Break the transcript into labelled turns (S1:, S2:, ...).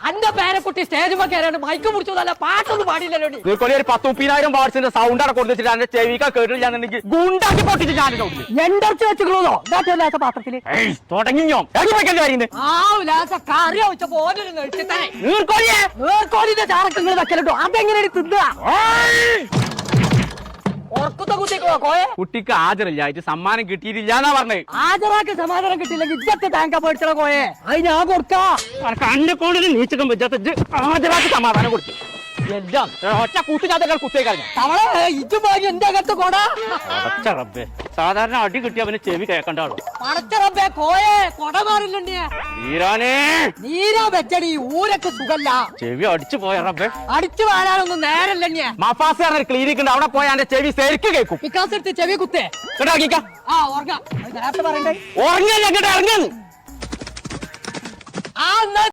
S1: അന്റെ പേരെക്കുട്ടി stage കയറാണ് mic മുറിച്ചു നല്ല പാട്ടൊന്നും പാടില്ലല്ലോ നീ.
S2: ഒരു 10,000 വാട്സിന്റെ സൗണ്ട് അവിടെ കൊടുത്തിട്ട് എന്റെ ചെവിക്ക കേട്ടില്ലാന്നുണ്ടെങ്കിൽ ഗുണ്ടാക്കി പൊട്ടിച്ച് ഞാൻ
S1: എണ്ടർച്ച് വെച്ചുകളോ പാത്രത്തില്
S2: തുടങ്ങിയോ
S1: കറി വെച്ചപ്പോ നീർക്കോലിന്റെ ചാറക്കങ്ങൾ വെക്കലുണ്ടോ അതെങ്ങനെയാണ് തിന്നുക ഉറക്കത്തെ കുത്തിക്കോ കോയെ
S2: കുട്ടിക്ക് ഹാജറില്ലായിട്ട് സമ്മാനം കിട്ടിയിട്ടില്ല എന്നാ പറഞ്ഞേ.
S1: ഹാജരാക്ക് സമാധാനം കിട്ടിയില്ലെങ്കിൽ ഇജ്ജത്തെ ടാങ്ക പേടിച്ചോ കോയെ അത് ഞാൻ കൊടുക്കാം
S2: കണ്ണെ കൊണ്ട് നീച്ചക്കം വെച്ചാത്ത ഹാജരാക്ക് സമാധാനം കൊടുത്തു എല്ലാം ഒറ്റ കൂട്ടിനകത്ത് കുത്തിയേക്കാൾ
S1: തവളെ ഇജ്ജു പോയി എന്റെ അകത്ത് കൊടാ
S2: റബ്ബേ സാധാരണ അടി കിട്ടി അവന് ചെവി കേൾക്കണ്ടാളോ
S1: പടച്ച റബ്ബേ കോയെ കൊട മാറില്ലേ നീരാ വെച്ചടി ഊരക്ക് സുഖല്ല
S2: ചെവി അടിച്ചു പോയ റബ്ബേ
S1: അടിച്ചു വാരാനൊന്നും നേരല്ലേ
S2: മഫാസ് പറഞ്ഞ ക്ലിനിക് ഉണ്ട് അവിടെ പോയി എന്റെ ചെവി ശരിക്ക് കേൾക്കും
S1: വികാസ് എടുത്ത് ചെവി കുത്തേ ആ ഉറങ്ങാം നേരത്തെ പറയണ്ടേ
S2: ഉറങ്ങിയല്ലേ ഇറങ്ങി